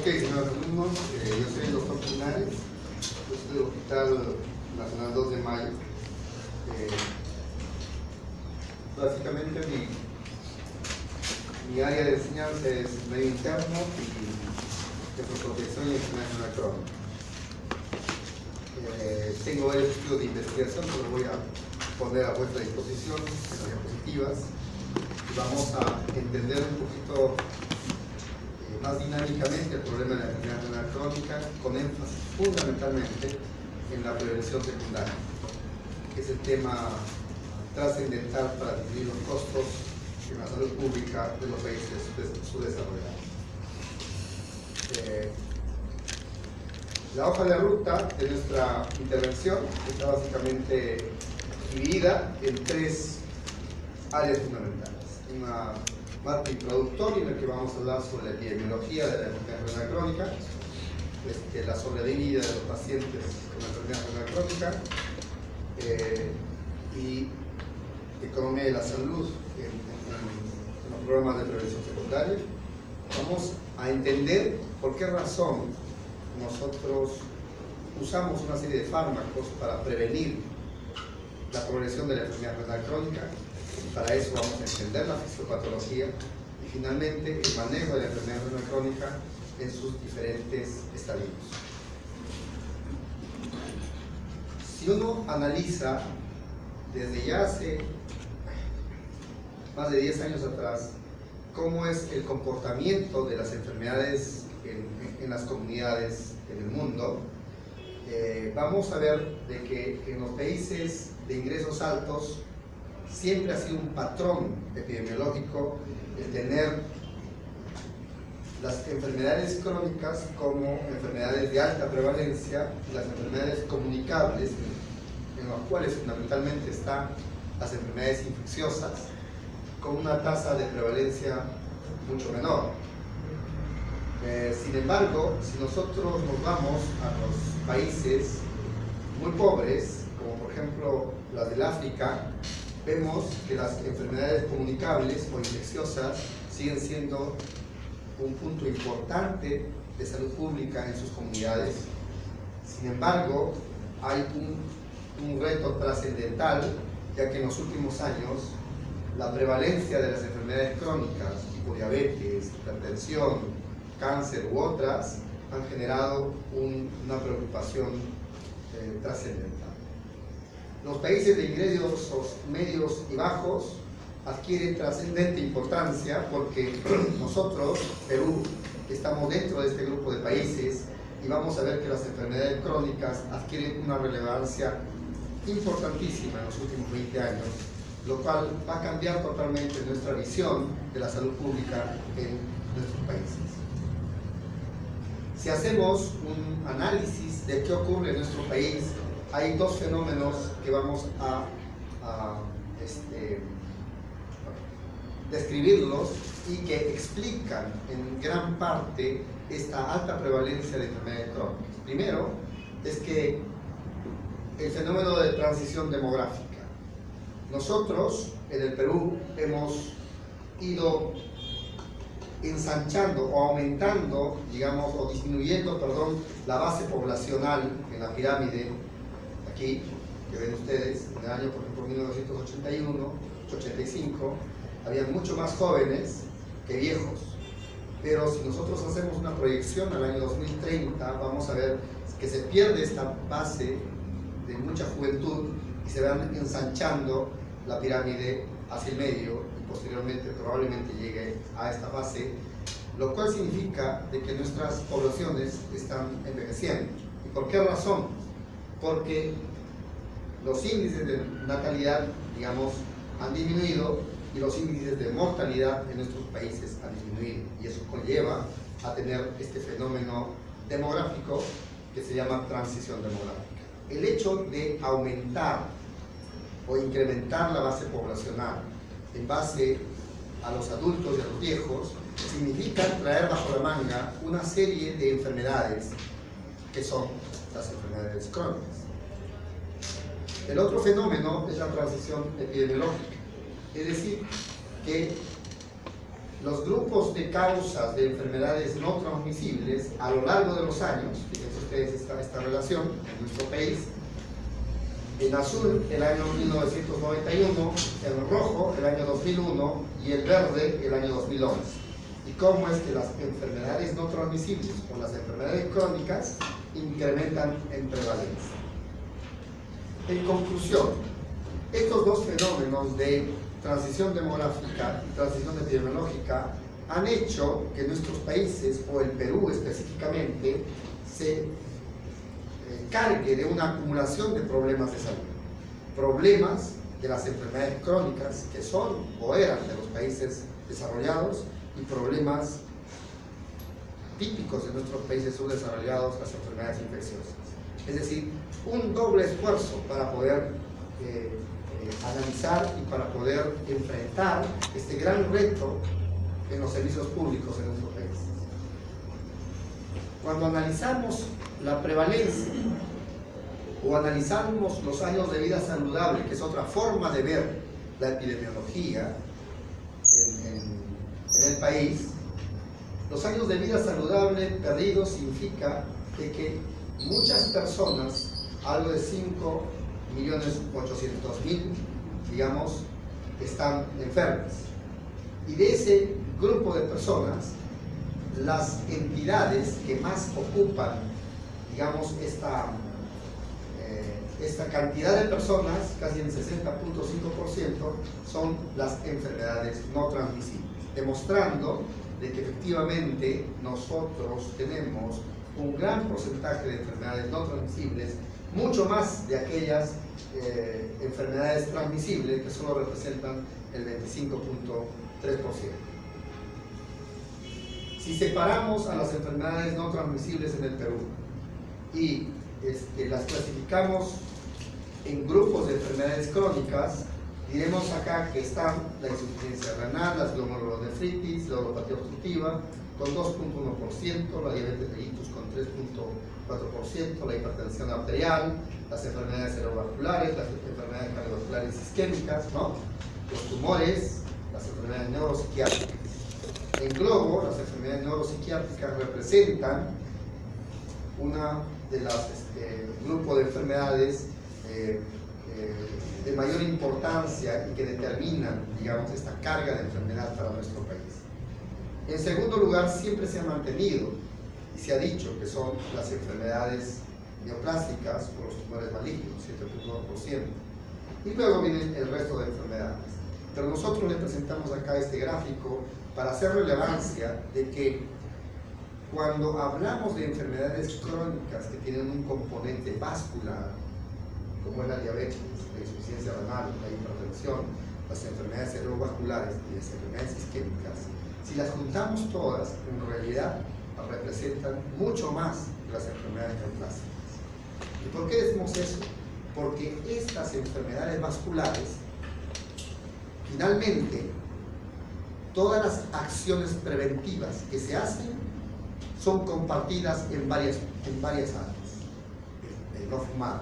Ok, señores alumnos, yo soy el doctor Pinares, yo soy del Hospital Nacional 2 de Mayo. Básicamente mi área de enseñanza es medio interno y de protección y enfermedad crónica. Tengo varios estudios de investigación que los voy a poner a vuestra disposición en las diapositivas y vamos a entender un poquito más dinámicamente el problema de la enfermedad renal crónica, con énfasis fundamentalmente en la prevención secundaria, que es el tema trascendental para disminuir los costos en la salud pública de los países subdesarrollados. La hoja de ruta de nuestra intervención está básicamente dividida en tres áreas fundamentales. Una parte introductoria en la que vamos a hablar sobre la epidemiología de la enfermedad renal crónica, la sobrevida de los pacientes con la enfermedad renal crónica y economía de la salud en los programas de prevención secundaria. Vamos a entender por qué razón nosotros usamos una serie de fármacos para prevenir la progresión de la enfermedad renal crónica. Para eso vamos a entender la fisiopatología y finalmente el manejo de la enfermedad renal crónica en sus diferentes estadios. Si uno analiza desde ya hace más de 10 años atrás cómo es el comportamiento de las enfermedades en las comunidades en el mundo, vamos a ver de que en los países de ingresos altos siempre ha sido un patrón epidemiológico el tener las enfermedades crónicas como enfermedades de alta prevalencia y las enfermedades comunicables, en las cuales fundamentalmente están las enfermedades infecciosas, con una tasa de prevalencia mucho menor. Sin embargo, si nosotros nos vamos a los países muy pobres, como por ejemplo las del África, vemos que las enfermedades comunicables o infecciosas siguen siendo un punto importante de salud pública en sus comunidades. Sin embargo, hay un reto trascendental, ya que en los últimos años la prevalencia de las enfermedades crónicas, tipo diabetes, hipertensión, cáncer u otras, han generado una preocupación trascendental. Los países de ingresos medios y bajos adquieren trascendente importancia porque nosotros, Perú, estamos dentro de este grupo de países y vamos a ver que las enfermedades crónicas adquieren una relevancia importantísima en los últimos 20 años, lo cual va a cambiar totalmente nuestra visión de la salud pública en nuestros países. Si hacemos un análisis de qué ocurre en nuestro país, hay dos fenómenos que vamos a describirlos y que explican en gran parte esta alta prevalencia de enfermedades crónicas. Primero, es que el fenómeno de transición demográfica. Nosotros, en el Perú, hemos ido ensanchando o aumentando, digamos, o disminuyendo, perdón, la base poblacional en la pirámide, aquí, que ven ustedes, en el año, por ejemplo, 1981, 85, había mucho más jóvenes que viejos. Pero si nosotros hacemos una proyección al año 2030, vamos a ver que se pierde esta base de mucha juventud y se van ensanchando la pirámide hacia el medio y posteriormente probablemente llegue a esta fase, lo cual significa de que nuestras poblaciones están envejeciendo. ¿Y por qué razón? Porque los índices de natalidad, digamos, han disminuido y los índices de mortalidad en nuestros países han disminuido, y eso conlleva a tener este fenómeno demográfico que se llama transición demográfica. El hecho de aumentar o incrementar la base poblacional en base a los adultos y a los viejos significa traer bajo la manga una serie de enfermedades que son las enfermedades crónicas. El otro fenómeno es la transición epidemiológica, es decir, que los grupos de causas de enfermedades no transmisibles a lo largo de los años, fíjense ustedes esta relación en nuestro país, en azul el año 1991, en rojo el año 2001 y el verde el año 2011. Y cómo es que las enfermedades no transmisibles o las enfermedades crónicas incrementan en prevalencia. En conclusión, estos dos fenómenos de transición demográfica y transición epidemiológica han hecho que nuestros países, o el Perú específicamente, se cargue de una acumulación de problemas de salud. Problemas de las enfermedades crónicas, que son o eran de los países desarrollados, y problemas típicos de nuestros países subdesarrollados, las enfermedades infecciosas. Es decir, un doble esfuerzo para poder analizar y para poder enfrentar este gran reto en los servicios públicos en nuestro país. Cuando analizamos la prevalencia o analizamos los años de vida saludable, que es otra forma de ver la epidemiología en el país, los años de vida saludable perdidos significa que muchas personas, algo de 5.800.000, digamos, están enfermas. Y de ese grupo de personas, las entidades que más ocupan, digamos, esta cantidad de personas, casi en 60.5%, son las enfermedades no transmisibles, demostrando de que efectivamente nosotros tenemos un gran porcentaje de enfermedades no transmisibles, mucho más de aquellas enfermedades transmisibles que solo representan el 25.3%. Si separamos a las enfermedades no transmisibles en el Perú y las clasificamos en grupos de enfermedades crónicas, diremos acá que están la insuficiencia renal, las glomerulonefritis, la neuropatía obstructiva con 2.1%, la diabetes mellitus con 3.4%, la hipertensión arterial, las enfermedades cerebrovasculares, las enfermedades cardiovasculares isquémicas, ¿no? Los tumores, las enfermedades neuropsiquiátricas. En globo, las enfermedades neuropsiquiátricas representan una de las grupos de enfermedades de mayor importancia y que determinan, digamos, esta carga de enfermedad para nuestro país. En segundo lugar, siempre se ha mantenido y se ha dicho que son las enfermedades neoplásicas o los tumores malignos, 7.2%. Y luego viene el resto de enfermedades. Pero nosotros le presentamos acá este gráfico para hacer relevancia de que cuando hablamos de enfermedades crónicas que tienen un componente vascular, como es la diabetes, la insuficiencia renal, la hipertensión, las enfermedades cerebrovasculares y las enfermedades isquémicas, si las juntamos todas, en realidad representan mucho más que las enfermedades neoplásicas. ¿Y por qué decimos eso? Porque estas enfermedades vasculares, finalmente, todas las acciones preventivas que se hacen son compartidas en varias áreas. El no fumar,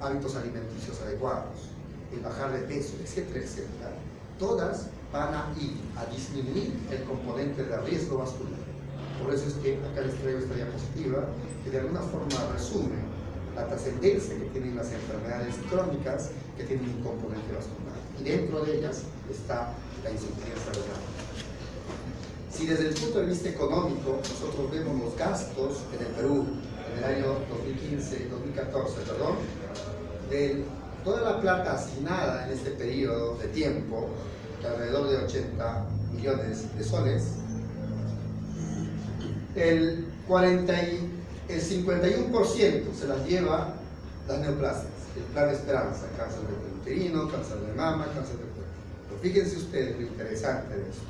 hábitos alimenticios adecuados, el bajar de peso, etcétera, etcétera. Todas van a ir a disminuir el componente de riesgo vascular. Por eso es que acá les traigo esta diapositiva que de alguna forma resume la trascendencia que tienen las enfermedades crónicas que tienen un componente vascular. Y dentro de ellas está la insuficiencia renal. Si desde el punto de vista económico nosotros vemos los gastos en el Perú en el año 2014, de toda la plata asignada en este periodo de tiempo, que alrededor de 80 millones de soles, el 51% se las lleva las neoplasias, el plan Esperanza, cáncer de uterino, cáncer de mama, cáncer de cuerpo. Pero fíjense ustedes lo interesante de esto.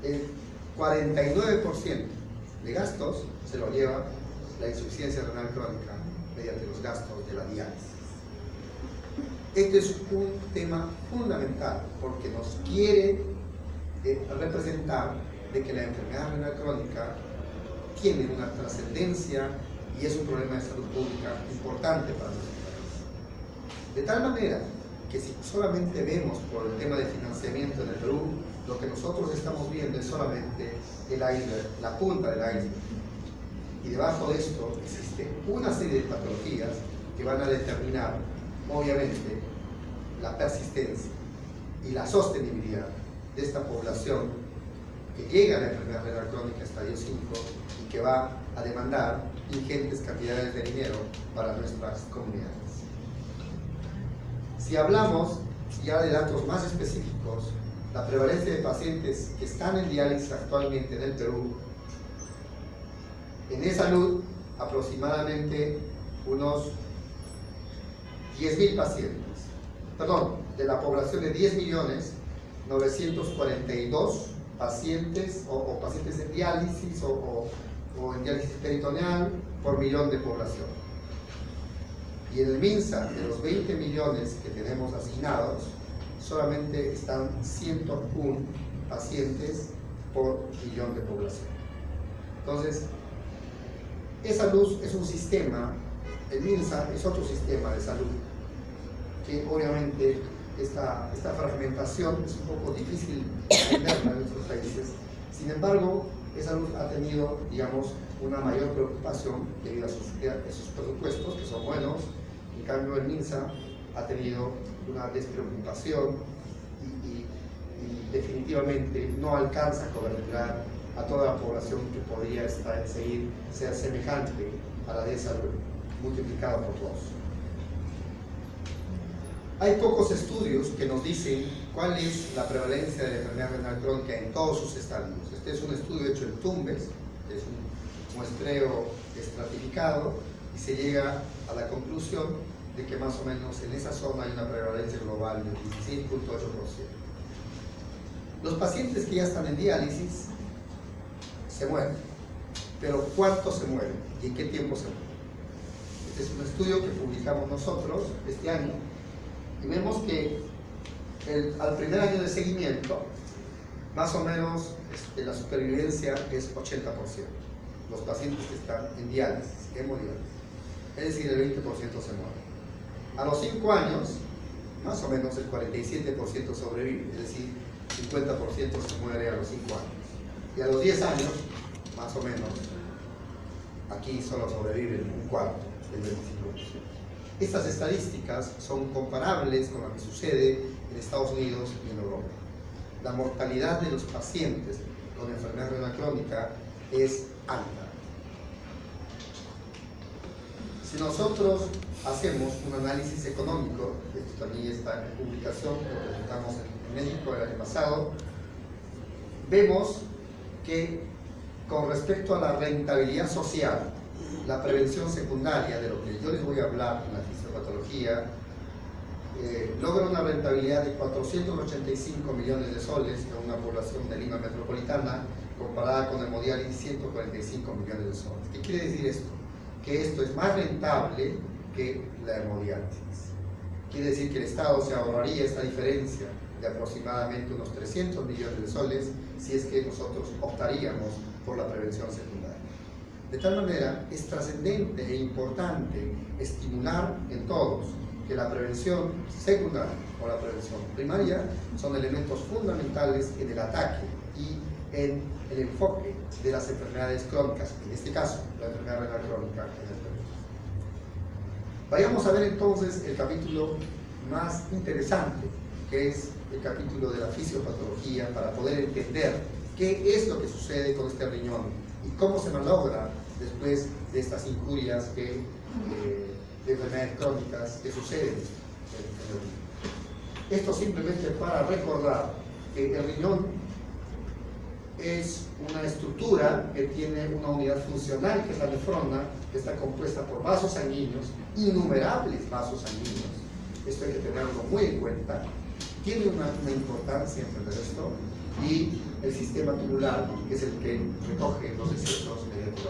El 49% de gastos se lo lleva la insuficiencia renal crónica mediante los gastos de la diálisis. Este es un tema fundamental porque nos quiere representar de que la enfermedad renal crónica tiene una trascendencia y es un problema de salud pública importante para nuestro país. De tal manera que si solamente vemos por el tema de financiamiento en el Perú, lo que nosotros estamos viendo es solamente el iceberg, la punta del iceberg. Y debajo de esto existe una serie de patologías que van a determinar, obviamente, la persistencia y la sostenibilidad de esta población que llega a la enfermedad renal crónica estadio 5 y que va a demandar ingentes cantidades de dinero para nuestras comunidades. Si hablamos ya de datos más específicos, la prevalencia de pacientes que están en diálisis actualmente en el Perú, en E-Salud, aproximadamente unos 10.000 pacientes. Perdón, de la población de 10.942.000 pacientes o pacientes en diálisis o en diálisis peritoneal por millón de población. Y en el MINSA, de los 20 millones que tenemos asignados, solamente están 101 pacientes por millón de población. Entonces, E-Salud es un sistema, el MINSA es otro sistema de salud, que obviamente esta fragmentación es un poco difícil de entenderla en nuestros países. Sin embargo, E-Salud ha tenido, digamos, una mayor preocupación debido a sus presupuestos, que son buenos. En cambio, el MINSA ha tenido una despreocupación y definitivamente no alcanza a coberturar a toda la población que podría ser semejante a la de E-Salud, multiplicado por 2. Hay pocos estudios que nos dicen cuál es la prevalencia de la enfermedad renal crónica en todos sus estadios. Este es un estudio hecho en Tumbes, que es un muestreo estratificado, y se llega a la conclusión de que más o menos en esa zona hay una prevalencia global del 16.8%. Los pacientes que ya están en diálisis se mueren, pero ¿cuántos se mueren y en qué tiempo se mueren? Este es un estudio que publicamos nosotros este año y vemos que al primer año de seguimiento, más o menos la supervivencia es 80%. Los pacientes que están en diálisis, hemodiálisis, es decir, el 20% se muere. A los 5 años, más o menos el 47% sobrevive, es decir, 50% se muere a los 5 años. Y a los 10 años, más o menos, aquí solo sobreviven un cuarto, el 25%. Estas estadísticas son comparables con lo que sucede en Estados Unidos y en Europa. La mortalidad de los pacientes con enfermedad renal crónica es alta. Si nosotros hacemos un análisis económico, esto también está en publicación, lo presentamos en México el año pasado, vemos que con respecto a la rentabilidad social, la prevención secundaria, de lo que yo les voy a hablar en la fisiopatología, logra una rentabilidad de 485 millones de soles en una población de Lima metropolitana, comparada con hemodiálisis 145 millones de soles. ¿Qué quiere decir esto? Que esto es más rentable que la hemodiálisis. Quiere decir que el Estado se ahorraría esta diferencia de aproximadamente unos 300 millones de soles si es que nosotros optaríamos por la prevención secundaria. De tal manera, es trascendente e importante estimular en todos que la prevención secundaria o la prevención primaria son elementos fundamentales en el ataque y en el enfoque de las enfermedades crónicas, en este caso, la enfermedad renal crónica en el Perú. Vayamos a ver entonces el capítulo más interesante, que es el capítulo de la fisiopatología, para poder entender qué es lo que sucede con este riñón y cómo se malogra después de estas injurias de enfermedades crónicas que suceden en el riñón. Esto simplemente para recordar que el riñón es una estructura que tiene una unidad funcional, que es la nefrona, que está compuesta por vasos sanguíneos, innumerables vasos sanguíneos. Esto hay que tenerlo muy en cuenta. Tiene una importancia entender esto. Y el sistema tubular, que es el que recoge los desechos mediante.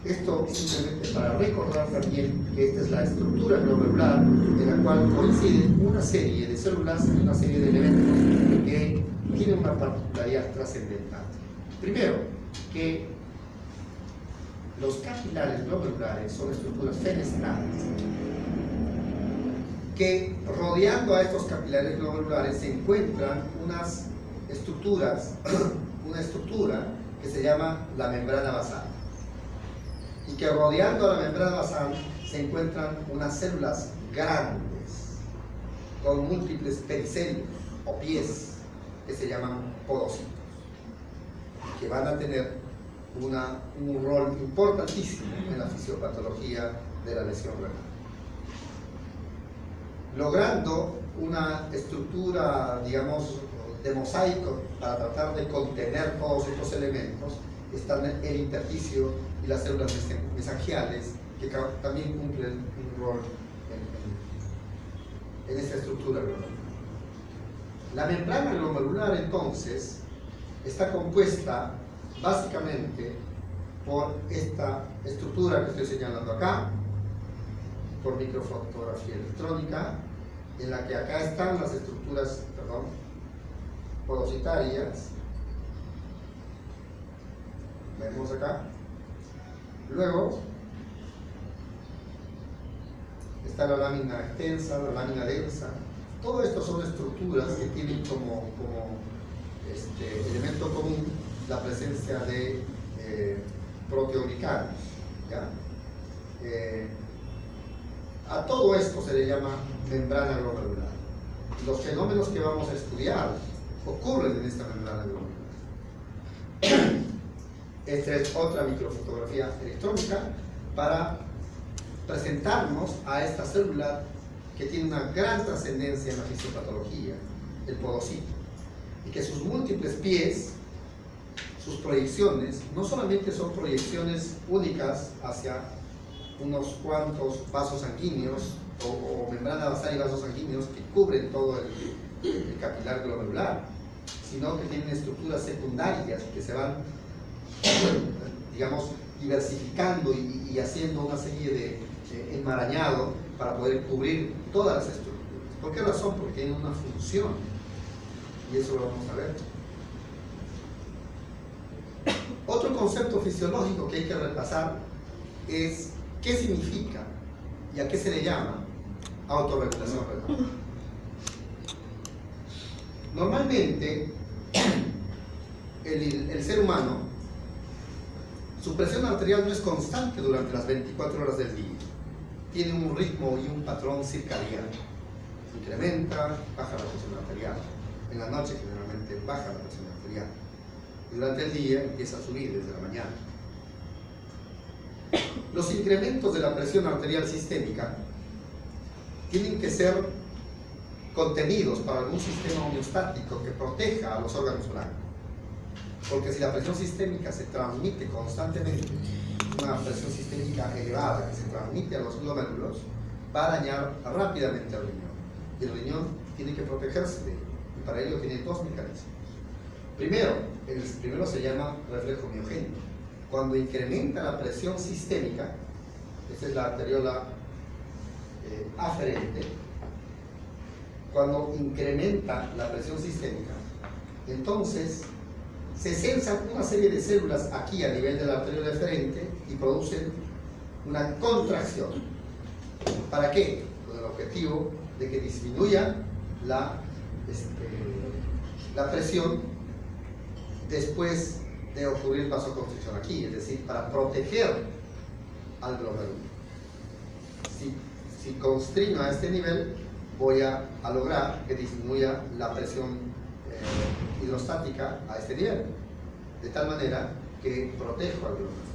Esto simplemente para recordar también que esta es la estructura glomerular, en la cual coinciden una serie de células y una serie de elementos que tienen una particularidad trascendental. Primero, que los capilares glomerulares son estructuras fenestrales. que rodeando a estos capilares globulares se encuentran unas estructuras, una estructura que se llama la membrana basal, y que rodeando a la membrana basal se encuentran unas células grandes con múltiples pericelios o pies que se llaman podocitos, que van a tener un rol importantísimo en la fisiopatología de la lesión renal. Logrando una estructura, digamos, de mosaico para tratar de contener todos estos elementos, están el intersticio y las células mesangiales, que también cumplen un rol en esta estructura glomerular. La membrana glomerular, entonces, está compuesta básicamente por esta estructura que estoy señalando acá, por microfotografía electrónica, en la que acá están las estructuras, podocitarias. Vemos acá. Luego está la lámina extensa, la lámina densa. Todo esto son estructuras que tienen como elemento común la presencia de proteoglicanos, ¿ya? A todo esto se le llama membrana glomerular. Los fenómenos que vamos a estudiar ocurren en esta membrana glomerular. Esta es otra microfotografía electrónica para presentarnos a esta célula que tiene una gran trascendencia en la fisiopatología, el podocito, y que sus múltiples pies, sus proyecciones, no solamente son proyecciones únicas hacia unos cuantos vasos sanguíneos o membrana basal y vasos sanguíneos que cubren todo el capilar glomerular, sino que tienen estructuras secundarias que se van, digamos, diversificando y haciendo una serie de enmarañado para poder cubrir todas las estructuras. ¿Por qué razón? Porque tienen una función, y eso lo vamos a ver. Otro concepto fisiológico que hay que repasar es qué significa y a qué se le llama autorregulación renal. Normalmente, el ser humano, su presión arterial no es constante durante las 24 horas del día. Tiene un ritmo y un patrón circadiano. Incrementa, baja la presión arterial. En la noche generalmente baja la presión arterial. Y durante el día empieza a subir desde la mañana. Los incrementos de la presión arterial sistémica tienen que ser contenidos para algún sistema homeostático que proteja a los órganos blancos. Porque si la presión sistémica se transmite constantemente, una presión sistémica elevada que se transmite a los glomérulos, va a dañar rápidamente al riñón. Y el riñón tiene que protegerse de ello. Y para ello tiene dos mecanismos. Primero, el primero se llama reflejo miogénico. Cuando incrementa la presión sistémica, esta es la arteriola aferente, cuando incrementa la presión sistémica, entonces se sensan una serie de células aquí a nivel de la arteriola eferente y producen una contracción. ¿Para qué? Con el objetivo de que disminuya la presión después de ocurrir vasoconstricción aquí, es decir, para proteger al glomérulo. Si constriño a este nivel, voy a lograr que disminuya la presión hidrostática a este nivel, de tal manera que protejo al glomérulo.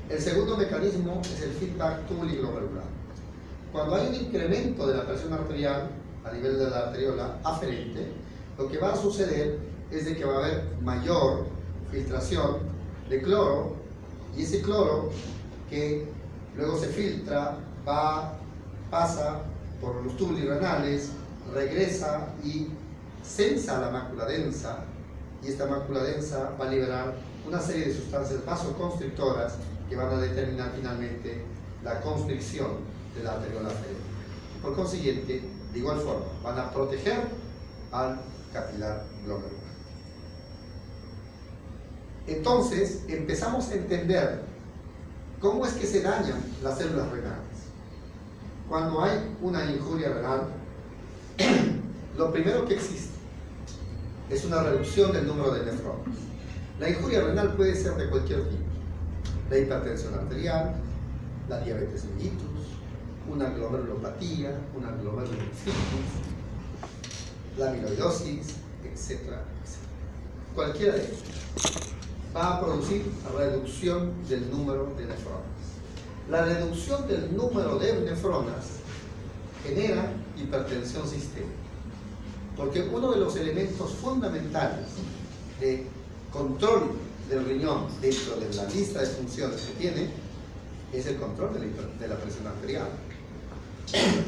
El segundo mecanismo es el feedback tubuloglomerular. Cuando hay un incremento de la presión arterial a nivel de la arteriola aferente, lo que va a suceder es de que va a haber mayor filtración de cloro, y ese cloro que luego se filtra pasa por los túbulos renales, regresa y sensa la mácula densa, y esta mácula densa va a liberar una serie de sustancias vasoconstrictoras que van a determinar finalmente la constricción de la arteriola aferente. Por consiguiente, de igual forma, van a proteger al capilar glomerular. Entonces, empezamos a entender cómo es que se dañan las células renales. cuando hay una injuria renal, lo primero que existe es una reducción del número de nefrones. La injuria renal puede ser de cualquier tipo: la hipertensión arterial, la diabetes mellitus, una glomerulopatía, una glomerulonefritis, la amiloidosis, etcétera, etcétera. Cualquiera de ellos va a producir reducción del número de nefronas. La reducción del número de nefronas genera hipertensión sistémica, porque uno de los elementos fundamentales de control del riñón dentro de la lista de funciones que tiene es el control de la presión arterial.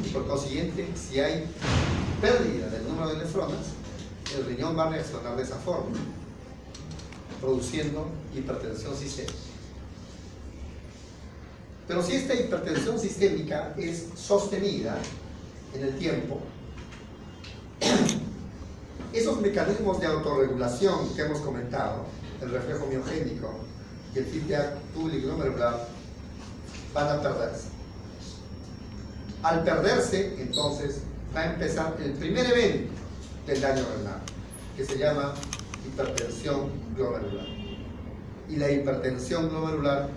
Y por consiguiente, si hay pérdida del número de nefronas, el riñón va a reaccionar de esa forma, produciendo hipertensión sistémica. Pero si esta hipertensión sistémica es sostenida en el tiempo, esos mecanismos de autorregulación que hemos comentado, el reflejo miogénico y el feedback tubuloglomerular, van a perderse. Al perderse, entonces, va a empezar el primer evento del daño renal, que se llama hipertensión glomerular. Y la hipertensión glomerular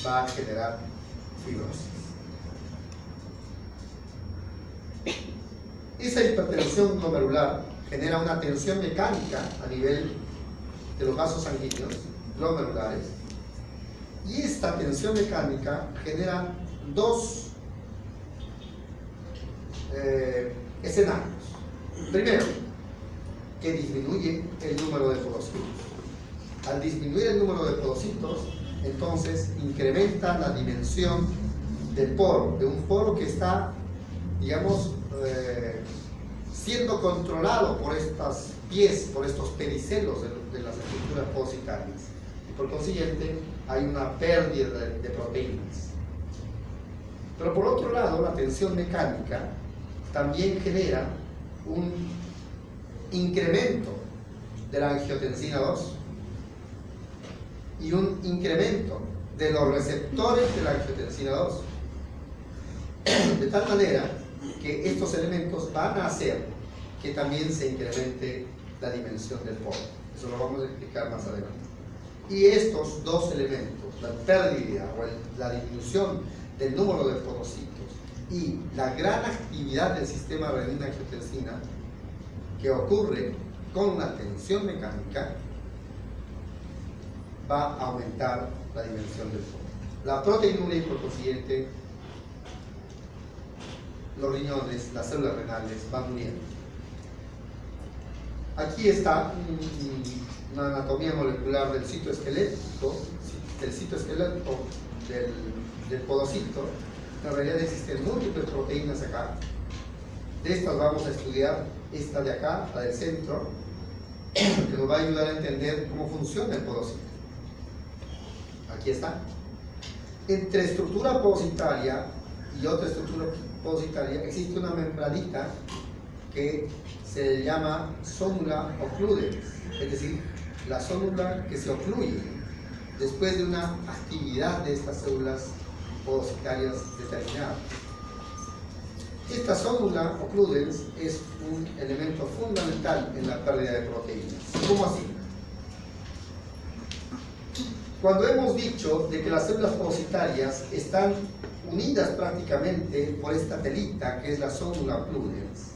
va a generar fibrosis. Esa hipertensión glomerular genera una tensión mecánica a nivel de los vasos sanguíneos glomerulares, y esta tensión mecánica genera dos escenarios. Primero, que disminuye el número de podocitos. Al disminuir el número de podocitos, entonces incrementa la dimensión del poro, de un poro que está, digamos, siendo controlado por estas pies, por estos pedicelos de las estructuras podocitarias. Y por consiguiente, hay una pérdida de proteínas. Pero por otro lado, la tensión mecánica también genera un incremento de la angiotensina 2 y un incremento de los receptores de la angiotensina 2, de tal manera que estos elementos van a hacer que también se incremente la dimensión del poro. Eso lo vamos a explicar más adelante. Y estos dos elementos, la pérdida o la disminución del número de porocitos y la gran actividad del sistema renina-angiotensina que ocurre con la tensión mecánica, va a aumentar la dimensión del poro. La proteinuria y por consiguiente los riñones, las células renales van muriendo. Aquí está una anatomía molecular del citoesqueleto del podocito. En realidad existen múltiples proteínas acá. De estas vamos a estudiar esta de acá, la del centro, que nos va a ayudar a entender cómo funciona el podocito. Aquí está. Entre estructura podocitaria y otra estructura podocitaria existe una membranita que se llama sonula occludens, es decir, la sonula que se ocluye después de una actividad de estas células podocitarias determinadas. Esta sonula occludens es un elemento fundamental en la pérdida de proteínas. ¿Cómo así? Cuando hemos dicho de que las células podocitarias están unidas prácticamente por esta telita que es la sonula occludens,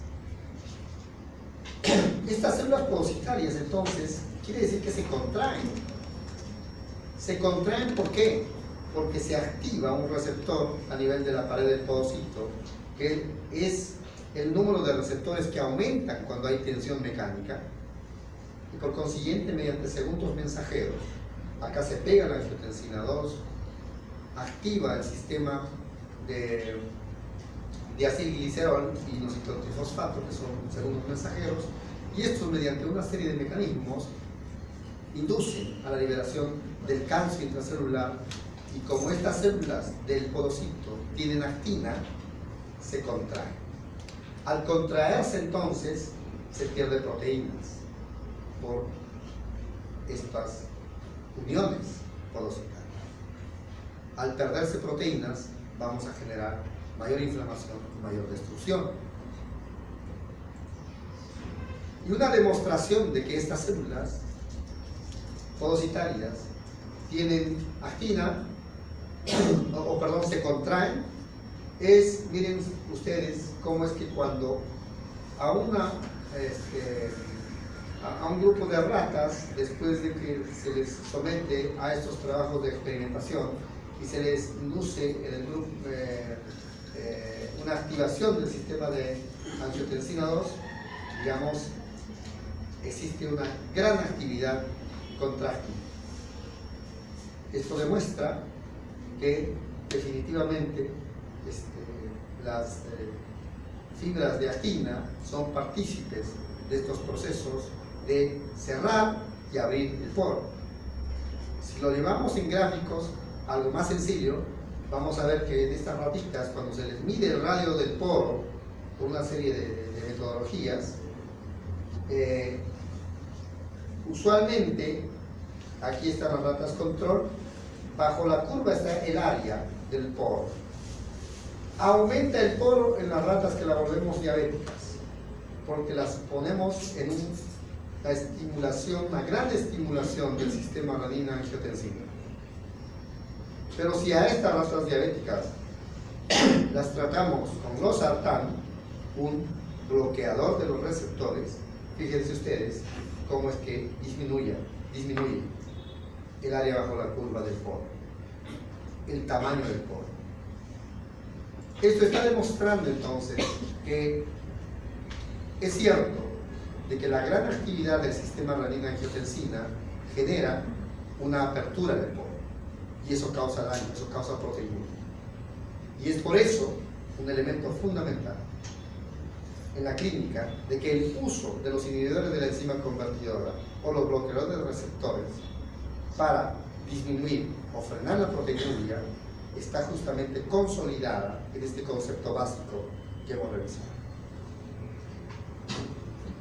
estas células podocitarias entonces quiere decir que se contraen. Se contraen, ¿por qué? Porque se activa un receptor a nivel de la pared del podocito, que es el número de receptores que aumentan cuando hay tensión mecánica, y por consiguiente, mediante segundos mensajeros, acá se pega la angiotensina 2, activa el sistema de diacilglicerol y inositotrifosfato, que son segundos mensajeros, y estos, mediante una serie de mecanismos, inducen a la liberación del calcio intracelular, y como estas células del podocito tienen actina, se contraen. Al contraerse entonces, se pierde proteínas por estas uniones podocitarias. Al perderse proteínas, vamos a generar mayor inflamación y mayor destrucción. Y una demostración de que estas células fagocitarias tienen actina, se contraen, miren ustedes cómo es que cuando a un grupo de ratas, después de que se les somete a estos trabajos de experimentación y se les induce en el grupo una activación del sistema de angiotensina 2, digamos, existe una gran actividad contráctil. Esto demuestra que definitivamente las fibras de actina son partícipes de estos procesos de cerrar y abrir el poro. Si lo llevamos en gráficos, algo más sencillo, vamos a ver que en estas ratitas, cuando se les mide el radio del poro por una serie de metodologías, usualmente, aquí están las ratas control, bajo la curva está el área del poro. Aumenta el poro en las ratas que la volvemos diabéticas, porque las ponemos en una gran estimulación del sistema renina-angiotensina. Pero si a estas ratas diabéticas las tratamos con losartán, un bloqueador de los receptores, fíjense ustedes cómo es que disminuye el área bajo la curva del poro, el tamaño del poro. Esto está demostrando entonces que es cierto de que la gran actividad del sistema renina-angiotensina genera una apertura del poro, y eso causa daño, eso causa proteinuria. Y es por eso un elemento fundamental en la clínica de que el uso de los inhibidores de la enzima convertidora o los bloqueadores de receptores para disminuir o frenar la proteinuria está justamente consolidada en este concepto básico que hemos revisado.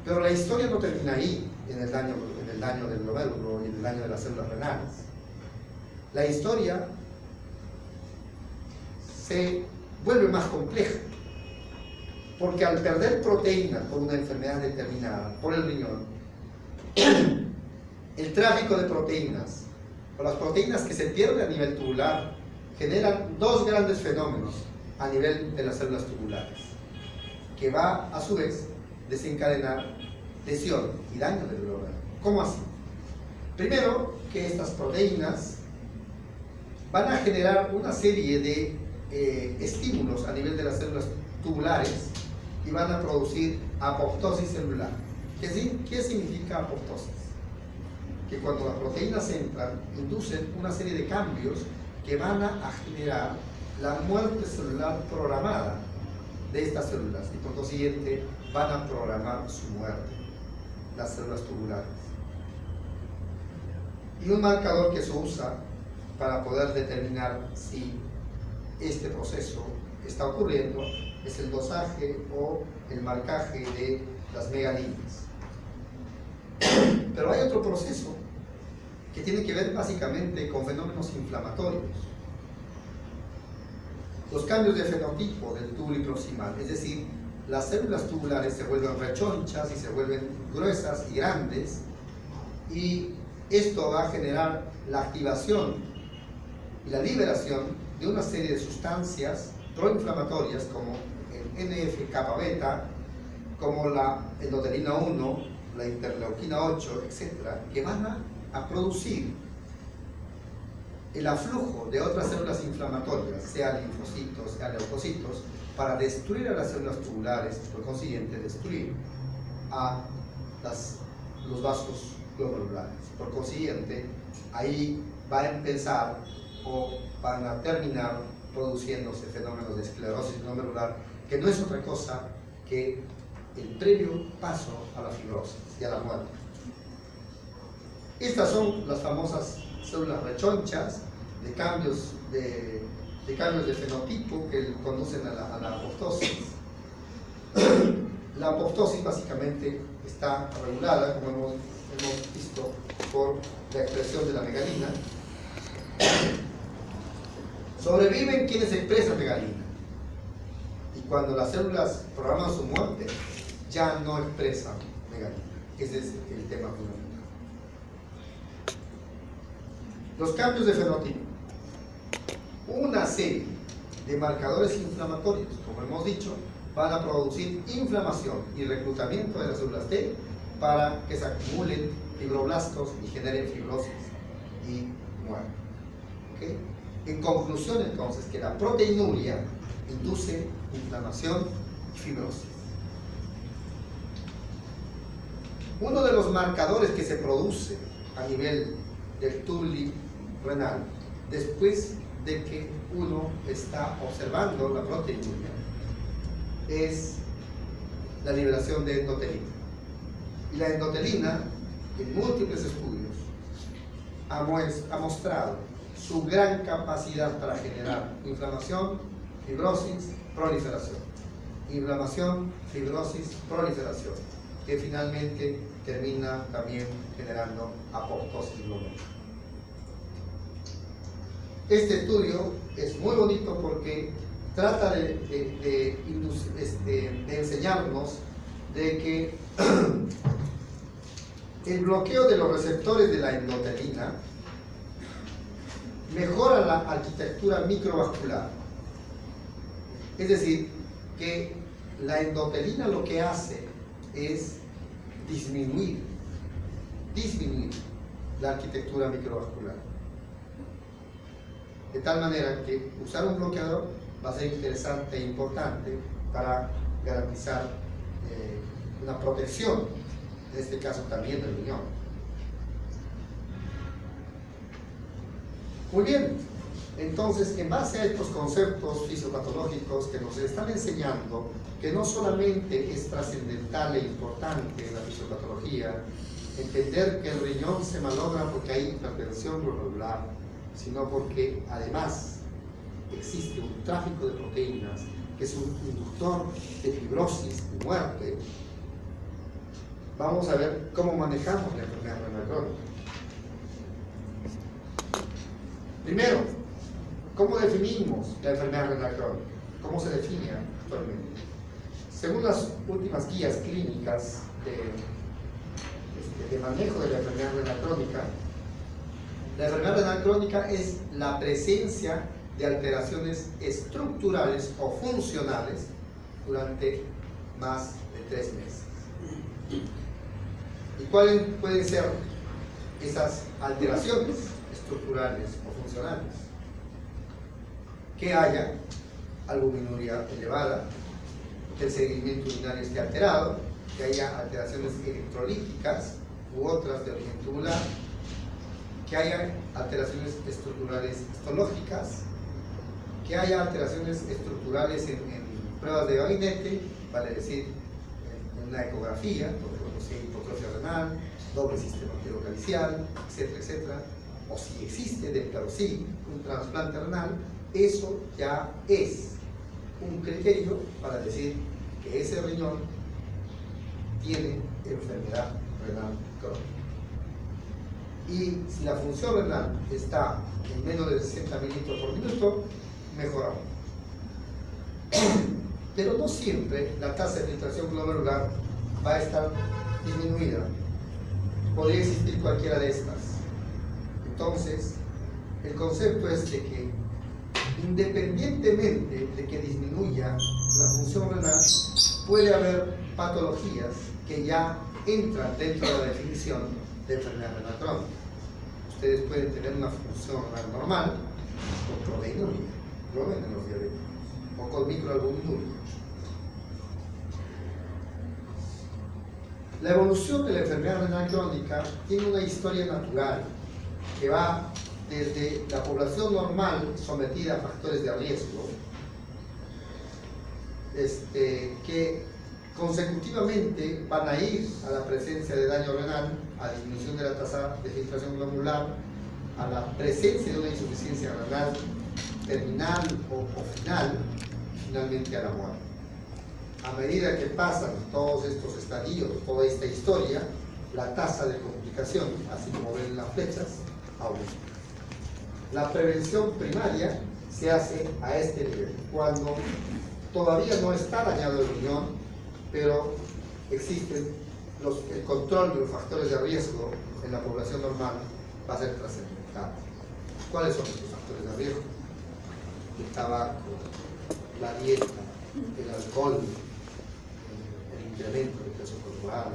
Pero la historia no termina ahí, en el daño del glomérulo y en el daño de las células renales. La historia se vuelve más compleja, porque al perder proteínas por una enfermedad determinada, por el riñón, el tráfico de proteínas, o las proteínas que se pierden a nivel tubular, generan dos grandes fenómenos a nivel de las células tubulares, que va a su vez desencadenar lesión y daño del glomérulo. ¿Cómo así? Primero, que estas proteínas van a generar una serie de estímulos a nivel de las células tubulares y van a producir apoptosis celular. ¿Qué significa apoptosis? Que cuando las proteínas entran, inducen una serie de cambios que van a generar la muerte celular programada de estas células y por consiguiente van a programar su muerte, las células tubulares. Y un marcador que se usa para poder determinar si este proceso está ocurriendo es el dosaje o el marcaje de las megalinas. Pero hay otro proceso que tiene que ver básicamente con fenómenos inflamatorios. Los cambios de fenotipo del túbulo proximal, es decir, las células tubulares se vuelven rechonchas y se vuelven gruesas y grandes, y esto va a generar la activación y la liberación de una serie de sustancias proinflamatorias como el NF-kappa-beta, como la endotelina 1, la interleuquina 8, etc., que van a producir el aflujo de otras células inflamatorias, sea linfocitos, sea leucocitos, para destruir a las células tubulares y por consiguiente destruir a los vasos glomerulares. Por consiguiente, ahí va a empezar o van a terminar produciéndose fenómenos de esclerosis glomerular, que no es otra cosa que el previo paso a la fibrosis y a la muerte. Estas son las famosas células rechonchas de cambios de fenotipo que conducen a la apoptosis. La apoptosis básicamente está regulada, como hemos visto, por la expresión de la megalina. Sobreviven quienes expresan megalina. cuando las células programan su muerte, ya no expresan negativo. Ese es el tema fundamental. Los cambios de fenotipo. Una serie de marcadores inflamatorios, como hemos dicho, van a producir inflamación y reclutamiento de las células T para que se acumulen fibroblastos y generen fibrosis y muerte. ¿Okay? En conclusión, entonces, que la proteinuria induce inflamación y fibrosis. Uno de los marcadores que se produce a nivel del túbulo renal, después de que uno está observando la proteinuria, es la liberación de endotelina. Y la endotelina, en múltiples estudios, ha mostrado su gran capacidad para generar inflamación, fibrosis, proliferación. Inflamación, fibrosis, proliferación, que finalmente termina también generando apoptosis global. Este estudio es muy bonito porque trata de enseñarnos de que el bloqueo de los receptores de la endotelina mejora la arquitectura microvascular. Es decir, que la endotelina lo que hace es disminuir la arquitectura microvascular. De tal manera que usar un bloqueador va a ser interesante e importante para garantizar una protección, en este caso también del riñón. Muy bien, entonces en base a estos conceptos fisiopatológicos que nos están enseñando que no solamente es trascendental e importante en la fisiopatología entender que el riñón se malogra porque hay hipertensión glomerular, sino porque además existe un tráfico de proteínas que es un inductor de fibrosis y muerte. Vamos a ver cómo manejamos la enfermedad renal crónica. Primero, ¿cómo definimos la enfermedad renal crónica? ¿Cómo se define actualmente? Según las últimas guías clínicas de manejo de la enfermedad renal crónica, la enfermedad renal crónica es la presencia de alteraciones estructurales o funcionales durante más de 3 meses. ¿Y cuáles pueden ser esas alteraciones estructurales o funcionales? Que haya albuminuria elevada, que el seguimiento urinario esté alterado, que haya alteraciones electrolíticas u otras de origen tubular, que haya alteraciones estructurales histológicas, que haya alteraciones estructurales en pruebas de gabinete, vale decir, en una ecografía, por ejemplo, si hay hipotrofia renal, doble sistema calicial, etcétera, etcétera, o si existe, de claro sí, un trasplante renal, eso ya es un criterio para decir que ese riñón tiene enfermedad renal crónica. Y si la función renal está en menos de 60 mililitros por minuto, mejoramos. Pero no siempre la tasa de filtración glomerular va a estar disminuida. Podría existir cualquiera de estas. Entonces, el concepto es de que independientemente de que disminuya la función renal, puede haber patologías que ya entran dentro de la definición de enfermedad renal crónica. Ustedes pueden tener una función renal normal con proteinuria, lo ven en los diabéticos, o con microalbuminuria. La evolución de la enfermedad renal crónica tiene una historia natural que va desde la población normal sometida a factores de riesgo, que consecutivamente van a ir a la presencia de daño renal, a disminución de la tasa de filtración glomerular, a la presencia de una insuficiencia renal terminal o final, finalmente a la muerte. A medida que pasan todos estos estadios, toda esta historia, la tasa de complicación, así como ven en las flechas, aumenta. La prevención primaria se hace a este nivel, cuando todavía no está dañado el riñón, pero existen el control de los factores de riesgo en la población normal va a ser trascendental. ¿Cuáles son estos factores de riesgo? El tabaco, la dieta, el alcohol, el incremento del peso corporal,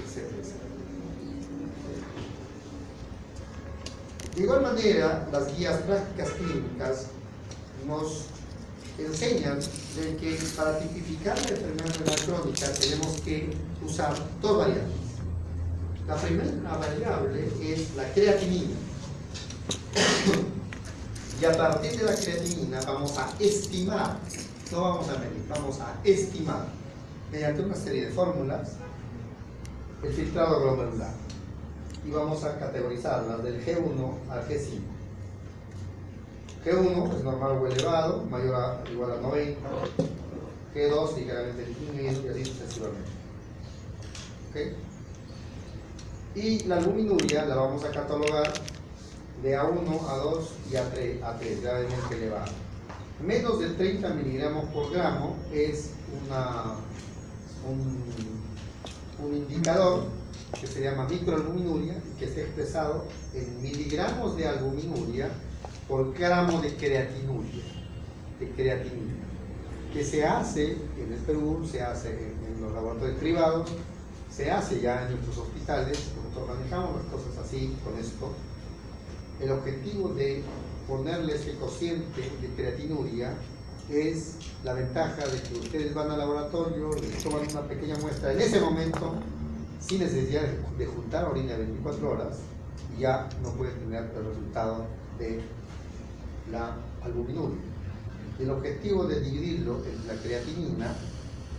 etcétera, etcétera. De igual manera, las guías prácticas clínicas nos enseñan de que para tipificar la enfermedad renal crónica tenemos que usar dos variables. La primera variable es la creatinina. Y a partir de la creatinina vamos a estimar, no vamos a medir, vamos a estimar mediante una serie de fórmulas el filtrado glomerular. Y vamos a categorizarlas del G1 al G5. G1 es normal o elevado, mayor o igual a 90. G2 ligeramente disminuido y así sucesivamente. ¿Okay? Y la albuminuria la vamos a catalogar de A1, A2 y A3, gravemente elevado. Menos de 30 miligramos por gramo es un indicador que se llama microalbuminuria y que está expresado en miligramos de albuminuria por gramo de creatinuria, que se hace en el Perú, se hace en los laboratorios privados, se hace ya en nuestros hospitales. Nosotros manejamos las cosas así con esto. El objetivo de ponerle ese cociente de creatinuria es la ventaja de que ustedes van al laboratorio, les toman una pequeña muestra en ese momento, sin necesidad de juntar orina 24 horas, y ya no pueden tener el resultado de la albuminuria. El objetivo de dividirlo en la creatinina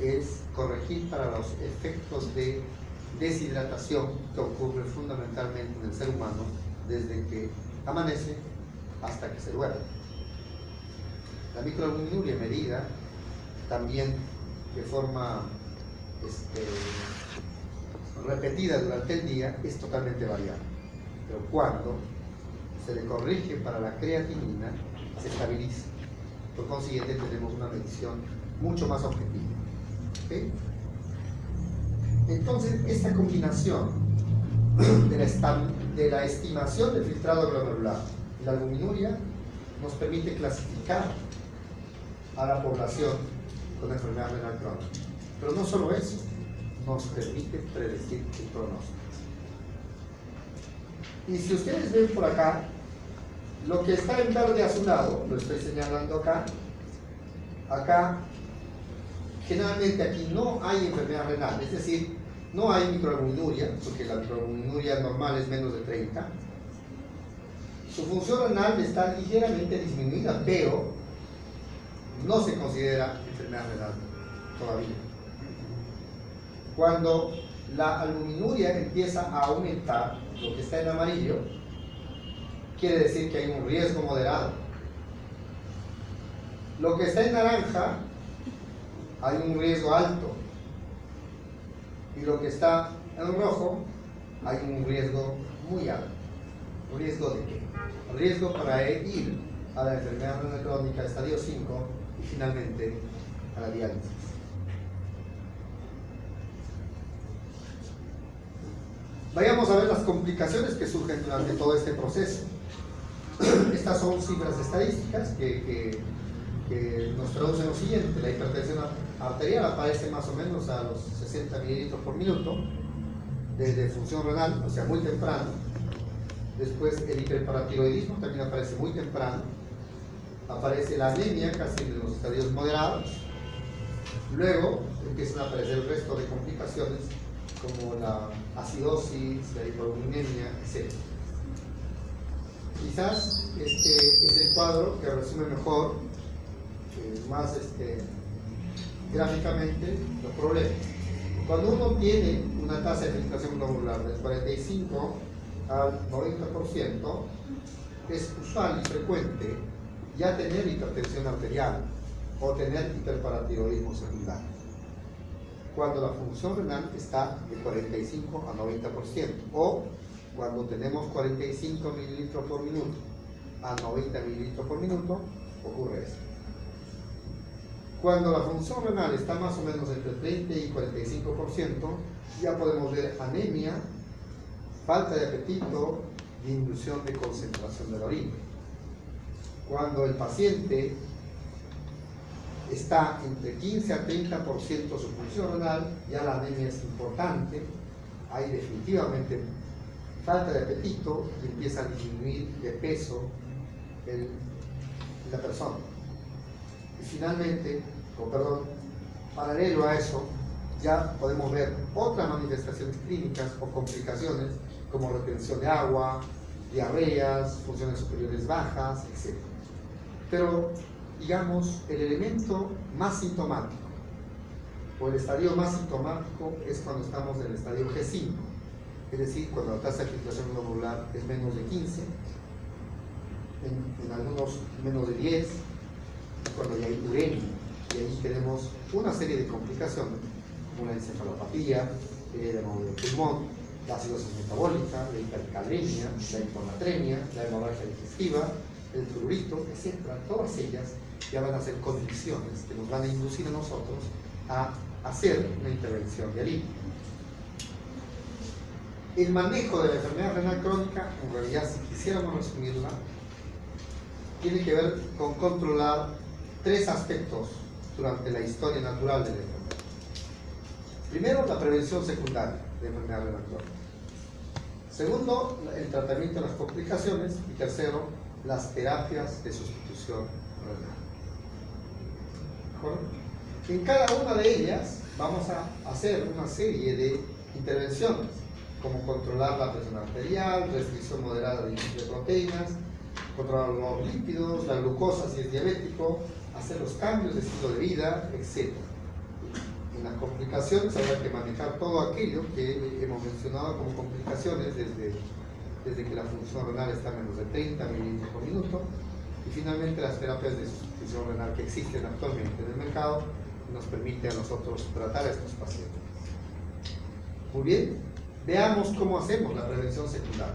es corregir para los efectos de deshidratación que ocurre fundamentalmente en el ser humano desde que amanece hasta que se duerme. La microalbuminuria medida también de forma repetida durante el día es totalmente variable, pero cuando se le corrige para la creatinina se estabiliza. Por consiguiente tenemos una medición mucho más objetiva. ¿Okay? Entonces esta combinación de la estimación del filtrado glomerular y la albuminuria nos permite clasificar a la población con enfermedad renal crónica. Pero no solo eso, nos permite predecir el pronóstico. Y si ustedes ven por acá, lo que está en verde azulado, lo estoy señalando acá, generalmente aquí no hay enfermedad renal, es decir, no hay microalbuminuria, porque la microalbuminuria normal es menos de 30. Su función renal está ligeramente disminuida, pero no se considera enfermedad renal todavía. Cuando la albuminuria empieza a aumentar, lo que está en amarillo, quiere decir que hay un riesgo moderado. Lo que está en naranja, hay un riesgo alto. Y lo que está en rojo, hay un riesgo muy alto. ¿Riesgo de qué? Riesgo para ir a la enfermedad renal crónica estadio 5 y finalmente a la diálisis. Vayamos a ver las complicaciones que surgen durante todo este proceso. Estas son cifras estadísticas que nos traducen lo siguiente. La hipertensión arterial aparece más o menos a los 60 mililitros por minuto de función renal, o sea, muy temprano. Después el hiperparatiroidismo también aparece muy temprano. Aparece la anemia casi en los estadios moderados. Luego empiezan a aparecer el resto de complicaciones como la acidosis, la hipoalbuminemia, etc. Quizás este es el cuadro que resume mejor, más gráficamente los problemas. Cuando uno tiene una tasa de filtración glomerular del 45 al 90%, es usual y frecuente ya tener hipertensión arterial o tener hiperparatiroidismo secundario, cuando la función renal está de 45 a 90%, o cuando tenemos 45 mililitros por minuto a 90 mililitros por minuto, ocurre esto. Cuando la función renal está más o menos entre 30 y 45%, ya podemos ver anemia, falta de apetito, disminución de concentración de la orina. Cuando el paciente está entre 15 a 30% su función renal, ya la anemia es importante, hay definitivamente falta de apetito y empieza a disminuir de peso la persona. Y finalmente, paralelo a eso, ya podemos ver otras manifestaciones clínicas o complicaciones como retención de agua, diarreas, funciones superiores bajas, etc. Pero, digamos, el elemento más sintomático o el estadio más sintomático es cuando estamos en el estadio G5, es decir, cuando la tasa de filtración glomerular es menos de 15, en algunos menos de 10, cuando ya hay uremia, y ahí tenemos una serie de complicaciones, como la encefalopatía, el edema del pulmón, la acidosis metabólica, la hipercalemia, la hiponatremia, la hemorragia digestiva, el prurito, etc. Todas ellas ya van a ser condiciones que nos van a inducir a nosotros a hacer una intervención de alivio. El manejo de la enfermedad renal crónica, en realidad, si quisiéramos resumirla, tiene que ver con controlar tres aspectos durante la historia natural de la enfermedad. Primero, la prevención secundaria de enfermedad renal crónica. Segundo, el tratamiento de las complicaciones. Y tercero, las terapias de sustitución renal. ¿Mejor? En cada una de ellas vamos a hacer una serie de intervenciones, como controlar la presión arterial, restricción moderada de proteínas, controlar los lípidos, la glucosa si es diabético, hacer los cambios de estilo de vida, etc. En las complicaciones habrá que manejar todo aquello que hemos mencionado como complicaciones desde que la función renal está a menos de 30 mililitros por minuto, y finalmente las terapias de sustitución renal que existen actualmente en el mercado nos permiten a nosotros tratar a estos pacientes. Muy bien, veamos cómo hacemos la prevención secundaria.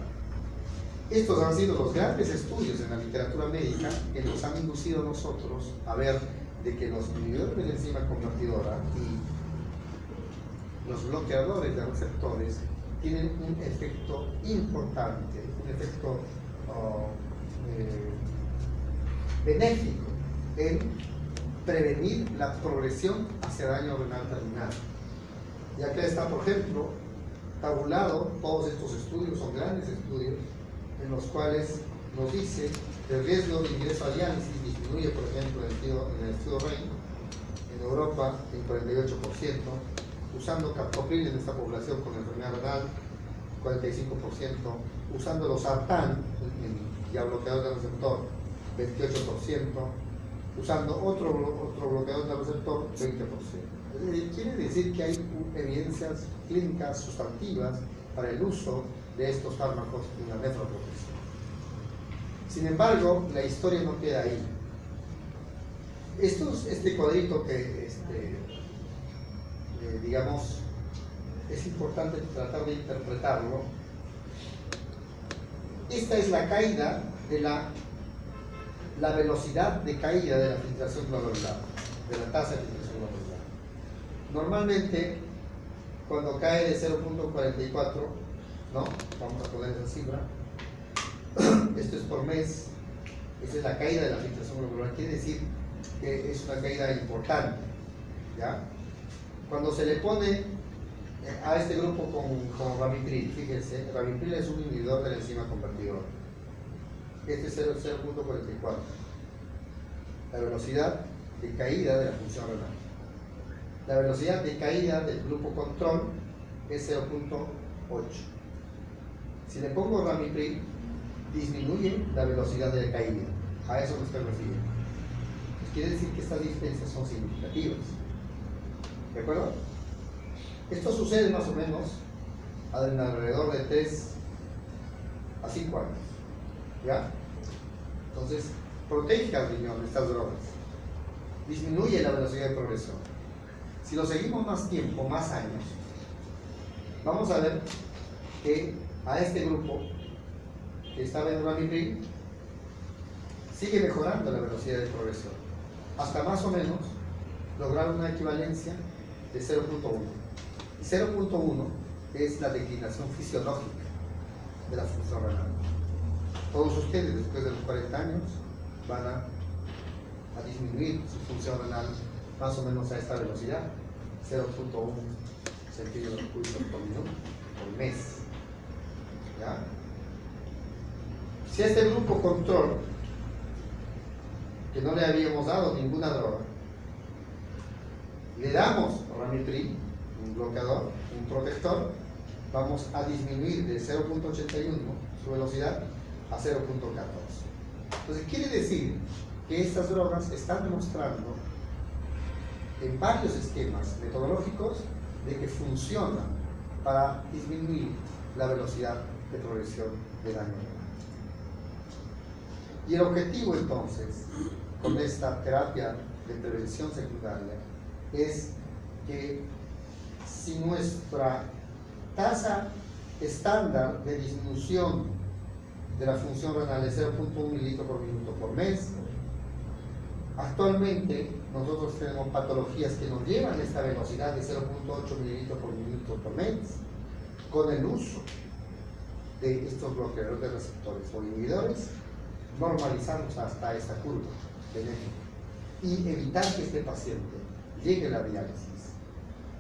Estos han sido los grandes estudios en la literatura médica que nos han inducido a nosotros a ver de que los inhibidores de la enzima convertidora y los bloqueadores de receptores tienen un efecto importante, un efecto benéfico en prevenir la progresión hacia daño renal terminal. Y acá está, por ejemplo, tabulado, todos estos estudios son grandes estudios en los cuales nos dice que el riesgo de ingreso a diálisis disminuye, por ejemplo, en el estudio REIN, en Europa en 48%, usando captopril en esta población con enfermedad renal, 45%, usando los sartán, ya bloqueador del receptor, 28%, usando otro bloqueador del receptor, 20%. Quiere decir que hay evidencias clínicas sustantivas para el uso de estos fármacos en la nefroprotección. Sin embargo, la historia no queda ahí. Este cuadrito que, digamos, es importante tratar de interpretarlo. Esta es la caída de la velocidad de caída de la filtración glomerular, de la tasa de filtración glomerular. Normalmente, cuando cae de 0.44, ¿no? Vamos a poner esa cifra. Esto es por mes. Esa es la caída de la filtración glomerular. Quiere decir que es una caída importante, ¿ya? Cuando se le pone a este grupo con ramipril, fíjense, ramipril es un inhibidor de la enzima convertidora. Este es 0.44. La velocidad de caída de la función renal. La velocidad de caída del grupo control es 0.8. Si le pongo ramipril, disminuye la velocidad de caída. A eso me estoy refiriendo. Pues quiere decir que estas diferencias son significativas. ¿De acuerdo? Esto sucede más o menos en alrededor de 3 a 5 años. ¿Ya? Entonces, protege al riñón estas drogas. Disminuye la velocidad de progresión. Si lo seguimos más tiempo, más años, vamos a ver que a este grupo que estaba en ramipril sigue mejorando la velocidad de progresión hasta más o menos lograr una equivalencia de 0.1. Y 0.1 es la declinación fisiológica de la función renal. Todos ustedes, después de los 40 años, van a disminuir su función renal más o menos a esta velocidad, 0.1 centímetros cúbicos por minuto, por mes. ¿Ya? Si a este grupo control, que no le habíamos dado ninguna droga, le damos Ramipril, un bloqueador, un protector, vamos a disminuir de 0.81 su velocidad a 0.14. Entonces quiere decir que estas drogas están demostrando en varios esquemas metodológicos de que funcionan para disminuir la velocidad de progresión de daño renal. Y el objetivo entonces con esta terapia de prevención secundaria es que si nuestra tasa estándar de disminución de la función renal es 0.1 mililitro por minuto por mes, actualmente nosotros tenemos patologías que nos llevan a esta velocidad de 0.8 mililitros por minuto por mes, con el uso de estos bloqueadores de receptores o inhibidores, normalizamos hasta esta curva benéfica y evitar que este paciente llegue a la diálisis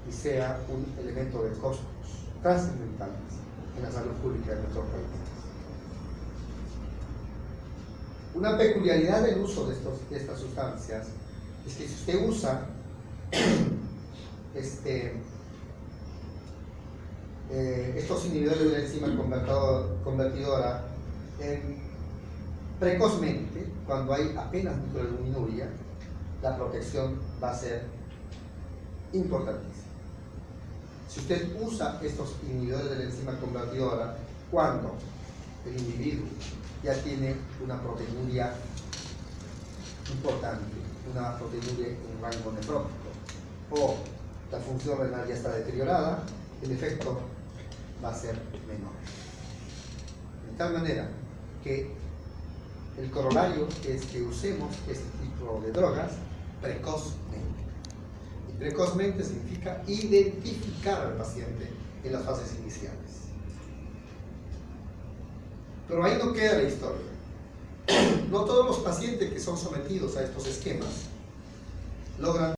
y sea un elemento de costos trascendentales en la salud pública de nuestro país. Una peculiaridad del uso de estas sustancias es que si usted usa estos inhibidores de la enzima convertidora precozmente, cuando hay apenas microalbuminuria, la protección va a ser importantísima. Si usted usa estos inhibidores de la enzima convertidora cuando el individuo ya tiene una proteinuria importante, una proteinuria en rango nefrótico, o la función renal ya está deteriorada, el efecto va a ser menor. De tal manera que el corolario es que usemos este tipo de drogas precozmente. Y precozmente significa identificar al paciente en las fases iniciales. Pero ahí no queda la historia. No todos los pacientes que son sometidos a estos esquemas logran